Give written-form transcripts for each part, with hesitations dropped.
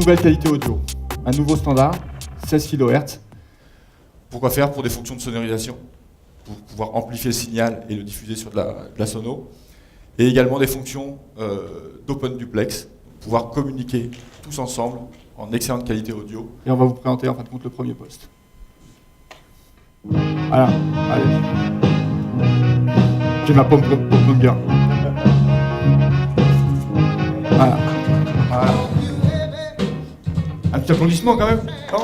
nouvelle qualité audio, un nouveau standard, 16 kHz. Pourquoi faire? Pour des fonctions de sonorisation, pour pouvoir amplifier le signal et le diffuser sur de la sono. Et également des fonctions d'open duplex, pour pouvoir communiquer tous ensemble en excellente qualité audio. Et on va vous présenter en fin de compte le premier poste. Voilà, allez. J'ai ma pomme girl. Voilà. Voilà. Un petit applaudissement quand même. Non ?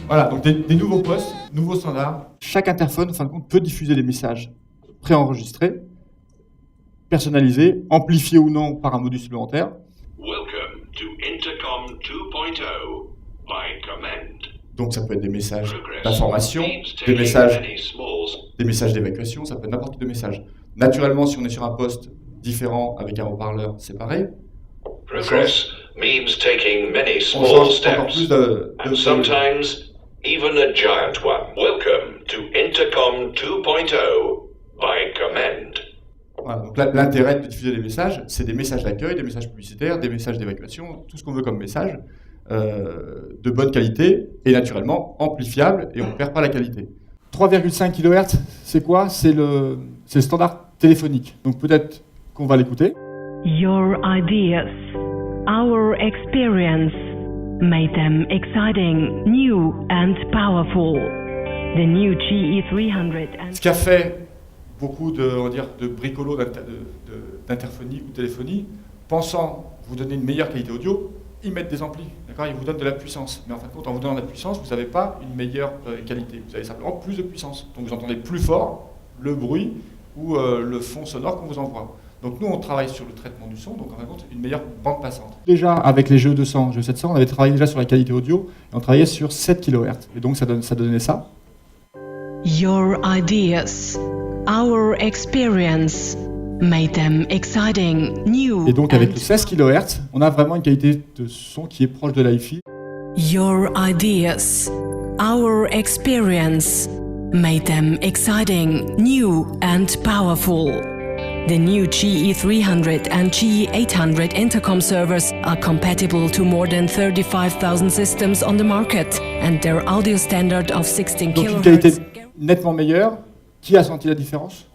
Voilà, donc des nouveaux postes, nouveaux standards. Chaque interphone, en fin de compte, peut diffuser des messages préenregistrés, personnalisés, amplifiés ou non par un module supplémentaire. Welcome to Intercom 2.0 by command. Donc ça peut être des messages d'information, des messages d'évacuation, ça peut être n'importe quel message. Naturellement, si on est sur un poste différent avec un haut-parleur séparé, Progress means taking many on small change encore steps, plus and sometimes even a giant one. Welcome to Intercom 2.0 by command. Voilà, donc l'intérêt de diffuser des messages, c'est des messages d'accueil, des messages publicitaires, des messages d'évacuation, tout ce qu'on veut comme message, de bonne qualité et naturellement amplifiable et on ne perd pas la qualité. 3,5 kHz, c'est quoi? C'est le standard téléphonique. Donc peut-être qu'on va l'écouter. Your ideas, our experience, made them exciting, new and powerful. The new GE300 Ce qu'a fait beaucoup de bricolos d'interphonie ou téléphonie, pensant vous donner une meilleure qualité audio, ils mettent des amplis, d'accord? Ils vous donnent de la puissance. Mais en fin de compte, en vous donnant de la puissance, vous n'avez pas une meilleure qualité. Vous avez simplement plus de puissance. Donc vous entendez plus fort le bruit ou le fond sonore qu'on vous envoie. Donc nous, on travaille sur le traitement du son, donc en fin de compte, une meilleure bande passante. Déjà, avec les GE200, GE700, on avait travaillé déjà sur la qualité audio, et on travaillait sur 7 kHz. Et donc ça donnait ça. Your ideas, our experience, made them exciting, new. Et donc avec le 16 kHz, on a vraiment une qualité de son qui est proche de l'hi-fi. Your ideas, our experience, made them exciting, new and powerful. The new GE300 and GE800 intercom servers are compatible to more than 35,000 systems on the market, and their audio standard of 16 Donc une qualité kHz. nettement meilleure. Qui a senti la différence?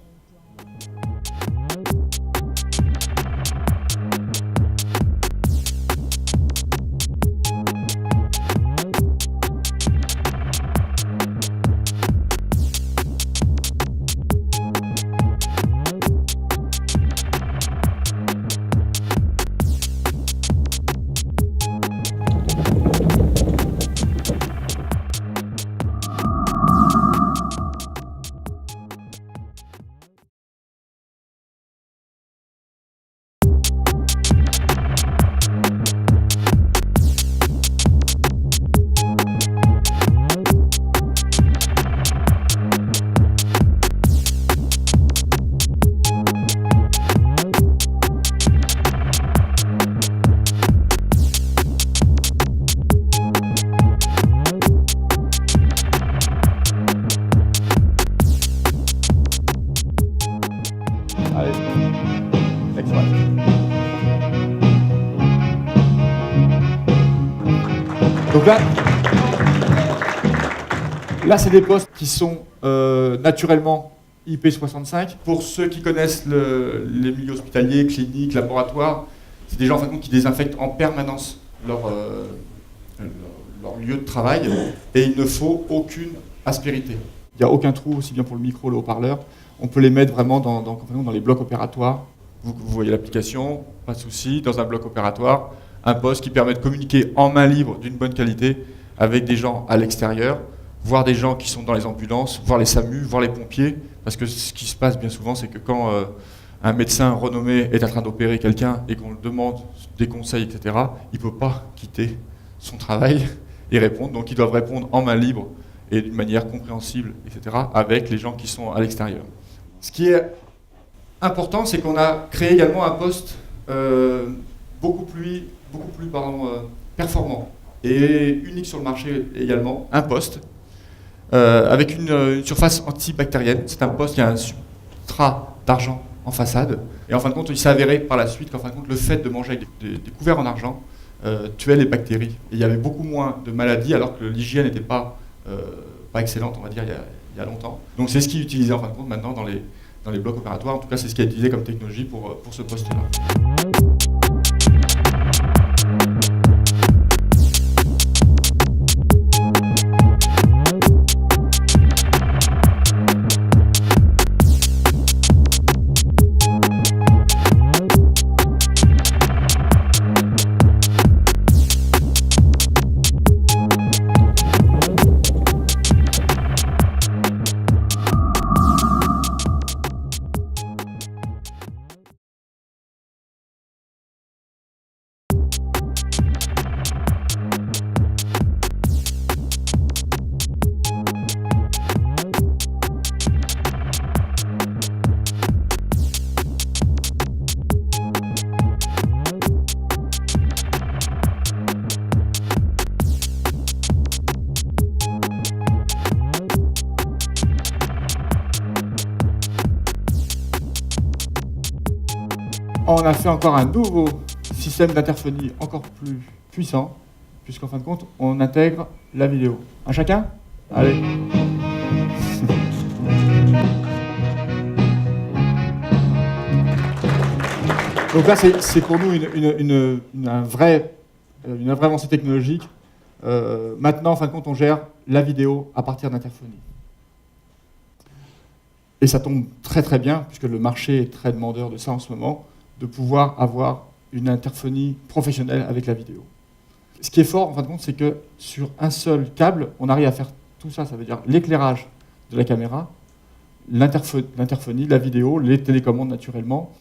Allez, next one. Donc là c'est des postes qui sont naturellement IP65. Pour ceux qui connaissent les milieux hospitaliers, cliniques, laboratoires, c'est des gens en fin de compte qui désinfectent en permanence leur lieu de travail et il ne faut aucune aspérité. Il n'y a aucun trou, aussi bien pour le micro, le haut-parleur. On peut les mettre vraiment dans les blocs opératoires. Vous voyez l'application, pas de souci. Dans un bloc opératoire, un poste qui permet de communiquer en main libre d'une bonne qualité avec des gens à l'extérieur, voire des gens qui sont dans les ambulances, voir les SAMU, voir les pompiers. Parce que ce qui se passe bien souvent, c'est que quand un médecin renommé est en train d'opérer quelqu'un et qu'on lui demande des conseils, etc., il ne peut pas quitter son travail et répondre. Donc ils doivent répondre en main libre et d'une manière compréhensible, etc., avec les gens qui sont à l'extérieur. Ce qui est important, c'est qu'on a créé également un poste beaucoup plus performant et unique sur le marché également, un poste avec une surface antibactérienne. C'est un poste qui a un substrat d'argent en façade. Et en fin de compte, il s'est avéré par la suite qu'en fin de compte, le fait de manger avec des couverts en argent tuait les bactéries. Et il y avait beaucoup moins de maladies alors que l'hygiène n'était pas excellente, on va dire, il y a longtemps. Donc c'est ce qui est utilisé en fin de compte maintenant dans les blocs opératoires. En tout cas, c'est ce qui est utilisé comme technologie pour ce poste-là. On a fait encore un nouveau système d'interphonie encore plus puissant, puisqu'en fin de compte, on intègre la vidéo. Un chacun ? Allez. Donc là, c'est pour nous une vraie avancée technologique. Maintenant, en fin de compte, on gère la vidéo à partir d'interphonie. Et ça tombe très très bien, puisque le marché est très demandeur de ça en ce moment, de pouvoir avoir une interphonie professionnelle avec la vidéo. Ce qui est fort, en fin de compte, c'est que sur un seul câble, on arrive à faire tout ça. Ça veut dire l'éclairage de la caméra, l'interphonie, la vidéo, les télécommandes naturellement.